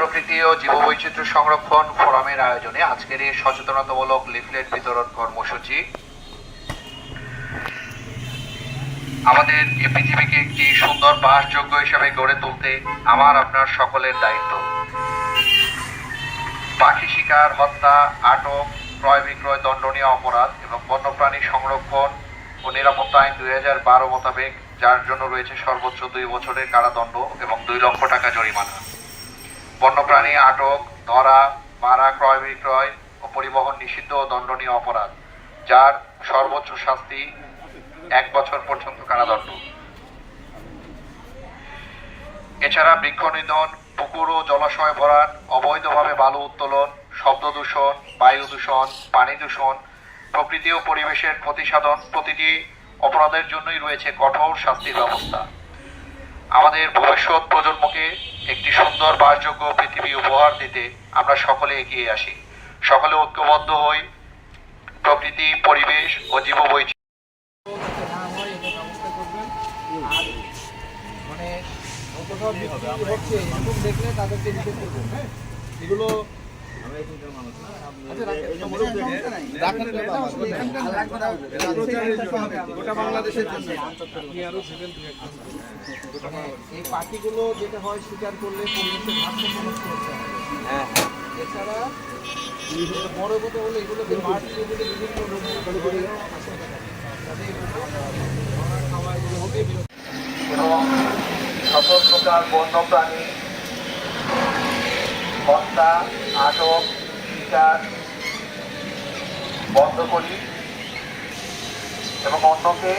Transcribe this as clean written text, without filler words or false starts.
প্রকৃতি ও জীববৈচিত্র্য সংরক্ষণ ফোরামের আয়োজনে আজকের এই সচেতনতামূলক লিফলেট বিতরণ কর্মসূচি আমাদের এই পৃথিবীকে একটি সুন্দর বাসযোগ্য হিসেবে গড়ে তুলতে আমার আপনার সকলের দায়িত্ব। পাখি শিকার, হত্যা, আটক, ক্রয় বিক্রয় দণ্ডনীয় অপরাধ এবং বন্যপ্রাণী সংরক্ষণ ও নিরাপত্তা আইন 2012 মোতাবেক, যার জন্য রয়েছে সর্বোচ্চ 2 বছরের কারাদণ্ড এবং 2 লক্ষ টাকা জরিমানা। বন্যপ্রাণী আটক, ধরা, মারা, ক্রয় বিক্রয় ও পরিবহন নিষিদ্ধ ও দণ্ডনীয় অপরাধ, যার সর্বোচ্চ শাস্তি 1 বছর পর্যন্ত কারাদণ্ড। এছাড়া বৃক্ষ নিধন, পুকুর ও জলাশয় ভরাট, অবৈধভাবে বালু উত্তোলন, শব্দ দূষণ, বায়ু দূষণ, পানি দূষণ, প্রকৃতি ও পরিবেশের ক্ষতিসাধন, প্রতিটি অপরাধের জন্যই রয়েছে কঠোর শাস্তির ব্যবস্থা। আমাদের ভবিষ্যৎ প্রজন্মকে একটি সুন্দর বাসযোগ্য পৃথিবী উপহার দিতে আমরা সকলে এগিয়ে আসি। সকলে ঐক্যবদ্ধ হই, প্রকৃতি, পরিবেশ ও জীববৈচিত্র্য দেখলে তাদেরকে এগুলো গোটা বাংলাদেশের জন্য এই পাখিগুলো যেটা হয় শিকার করলে পরিবেশের ভারসাম্য নষ্ট হচ্ছে। এছাড়া বড় কথা হলো এগুলোকে মাঠ দিয়ে বিভিন্ন রোগ এবং সকল প্রকার বন্যপ্রাণী হত্যা, আটক, শিকার বন্ধ করি এবং অন্যকে